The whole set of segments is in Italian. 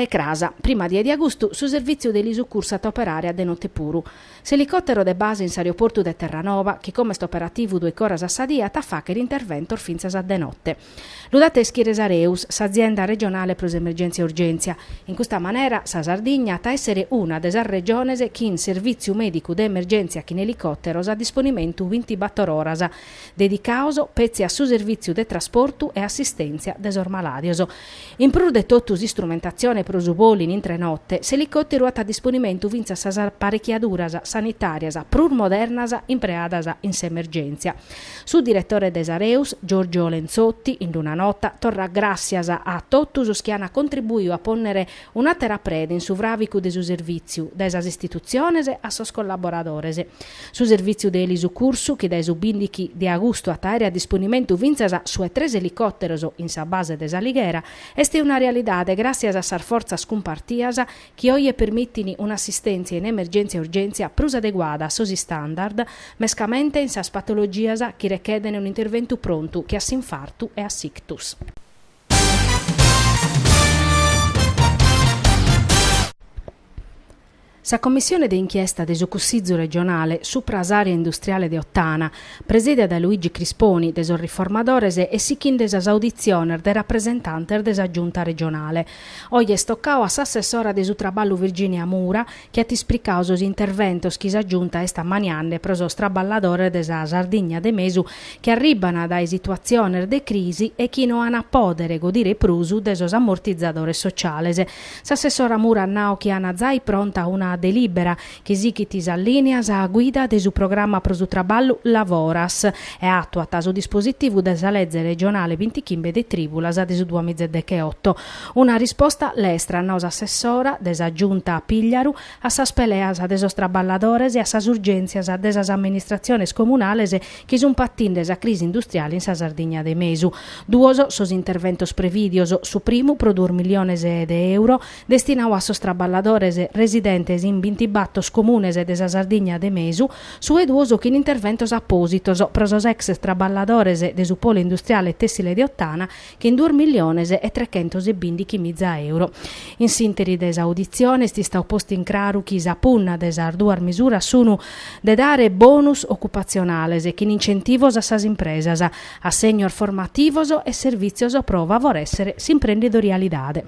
e Crasa, prima di agosto, su servizio dell'Isucursa a operare a de notte puru. L'elicottero de base in aeroporto de Terranova, che come sto operativo 2 ore a sadia, ta fa che l'intervento finza a de notte. L'udate Schiresareus, s'azienda regionale per emergenza e urgenza. In questa maniera, sa Sardegna ta essere una delle regioni che in servizio medico d'emergenza che in elicottero ha disponimento 24 ore, dedicato pezzi a su servizio de trasporto e assistenza desormaladioso. In pru de tottus strumentazione pro suboli in 3 notte, l'elicottero ha a disponimento vinza sa apparecchiaduras sanitarias prur modernas impreadas in s'emergenza. Su direttore d'Esareus, Giorgio Lenzotti, in una nota, torra gracias a tottus che hanno contribuito a ponere una terra prede in su vravicu de su servizio, da esas istituziones a sos collaboradores. Su servizio de l'Isucursu, che da su bindichi di agosto a taere a disponimento vinzas su 3 elicotteros in sa base de Saligera, este una realidade gracias a sar forza scompartias che oggi permittini un'assistenza in emergenza e urgenza prus adeguata a sosi standard, mescamente in sas patologias che richiedono un intervento pronto che a s'infartu e a sictus. Sa commissione d'inchiesta del Sucussizzo regionale supra area industriale de Ottana, presidia da Luigi Crisponi, desor riformadores e sichin desas audizioner de rappresentanter desa giunta regionale. Oggi è stoccao a s'assessora de su traballo Virginia Mura, che ha tisplicao sos interventos chi sa giunta esta manianne prosos traballadore desa Sardigna de Mesu, che arribano dai situazioner de crisi e chi non hanno podere godire prusu desos ammortizzadores sociales. S'assessora Mura annao che hanno zai pronta una delibera che sichitis allineas a guida de su programma pro su traballo Lavoras e attua a su dispositivo desa legge regionale 25 de tribulas de su 2018. Una risposta l'estra a nos assessora desa giunta a Pigliaru a sas peleas de sos traballadores e a sas urgenzias a desas amministrazioni comunales che sun pattin desa crisi industriale in sa Sardigna de Mesu. Duoso sos interventos previdios su primu pro 2 miliones de euro destinau a sos traballadores residentes in 20 battos comunes desa Sardigna de Mesu, su eduoso che in interventos appositos pro sos ex traballadores de su polo industriale tessile de Ottana che in 2 miliones e 320.000 euro. In sintesi desa audizione sti sta posto in claru chi sa punna desa arduar misura sono de dare bonus occupazionales che in incentivos a sas impresas, assegno formativos e servizios pro favoressere s'imprenditorialidade.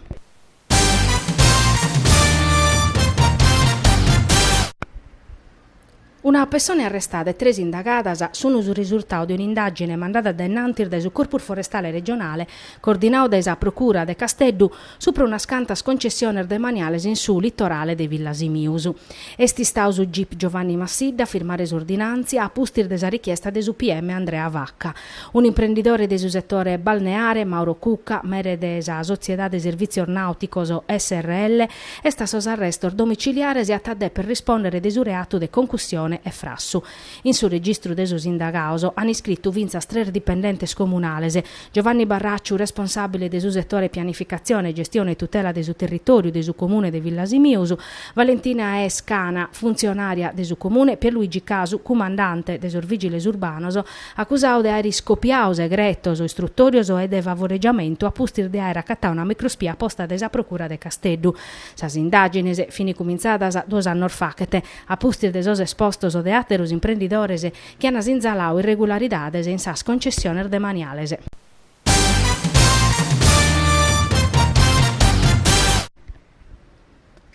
Una persona arrestata e 3 indagadas sono sul risultato di un'indagine mandata da Nantir da su Corpo Forestale Regionale, coordinato da esa Procura de Casteddu, sopra una scantas concessioner demaniales in su litorale de Villa Simiusu. Esti stau su Jeep Giovanni Massidda firmare ordinanzi a pustir desa richiesta de su PM Andrea Vacca. Un imprenditore de su settore balneare, Mauro Cucca, mere desa Società de Servizio Nauticos SRL, è stato arresto domiciliare e attadè per rispondere de su reato de concussione e frasso. In su registro de sos indagaos hanno iscritto vinza 3 dipendentes comunales, Giovanni Barracciu, responsabile de su settore pianificazione, gestione e tutela de su territorio de su comune de Villa Simiusu, Valentina E. Scana, funzionaria de su comune, Pierluigi Casu, comandante de sos vigiles urbanos, accusao de aere scopiaos, egretos, istruttorios e de favoreggiamento a pustir de aere accattà una microspia posta desa Procura de Casteddu. Sas indagines fini cominzadas 2 annos facete, a pustir de sos espostos o de ateros imprenditores che hanno inzalau irregularidades in sas concessiones demaniales.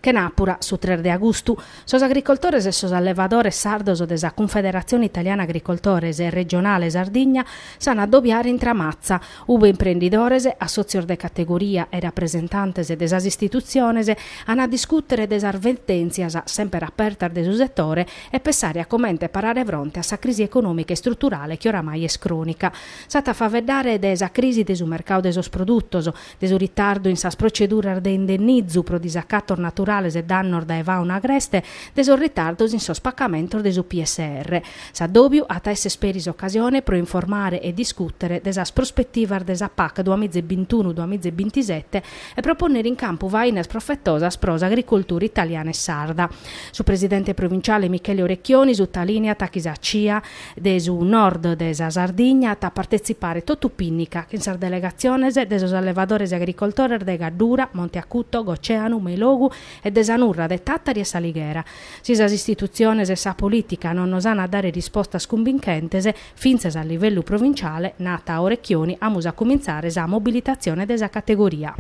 Che Napura, su 3 de agosto, sos agricoltores e sos allevadores sardos desa Confederazione Italiana Agricoltores e Regionale Sardigna sanno addobbiare in tramazza, ubo imprenditores, assozios de categoria e rappresentantes desas istituziones hanno a discutere desas avvertenzias sempre apertas de su settore e pensare a commente parare fronte a sa crisi economica e strutturale che oramai è cronica. Sata faveddare desa crisi de su mercato de sos produttos, de su ritardo in sas proceduras de indennizzu pro disaccatto naturale naturales e dannor da fauna agreste deso ritardos in spaccamento desu PSR. S'addobiu a taesse speris occasione pro informare e discutere desas prospettivas desa PAC 2021-2027 e proponere in campo vaines profettosas pros agricoltura italiana e sarda. Su presidente provinciale Michele Orecchioni su talinea tachisa CIA desu nord desa Sardigna ta partecipare totupinnica che in sar delegazione desos allevadores e agricoltores de Gaddura, Monte Acuto, Goceanu, Melogu e desanurra de Tattari e Salighera. Sisas istituziones e sa politica non osana dare risposta sconvincentese finzes a livello provinciale nata a Orecchioni amusa cominciare sa mobilitazione desa categoria.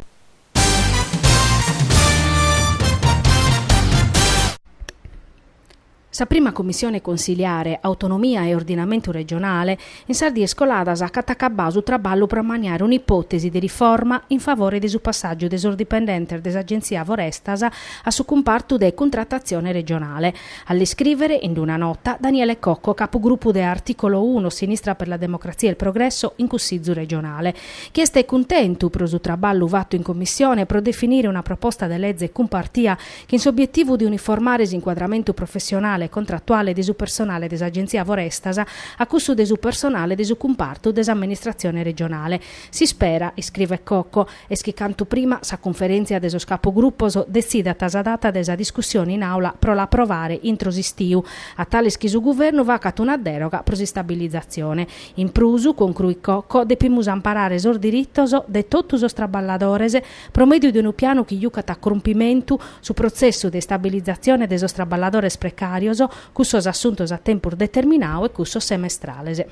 Sa prima commissione consiliare Autonomia e Ordinamento regionale in Sardi Escoladas a Catacabà su traballo per maniare un'ipotesi di riforma in favore di su passaggio desordipendente dell'Agenzia Forestas a su comparto de contrattazione regionale. All'iscrivere in una nota Daniele Cocco, capogruppo de Articolo 1 Sinistra per la Democrazia e il Progresso in Cussizzu regionale. Chieste è contento per su traballo fatto in commissione per definire una proposta de legge compartia che in suo obiettivo di uniformare l'inquadramento professionale contrattuale di su personale dell'Agenzia Forestas a cusso di su personale di su comparto dell'amministrazione regionale. Si spera, scrive Cocco, e schicanto prima sa conferenza de sos capogruppo decida tasadata desa discussione in aula pro l'approvare intro sistiu. A tale schisu governo va cat una deroga pro stabilizzazione. In prusu, conclui Cocco, depimus amparare sor dirittoso de totus os traballadores pro medio di un piano che iucat a compimento su processo de stabilizzazione de sos traballadores precarios cussos assuntos a tempus determinau e cussos semestrales.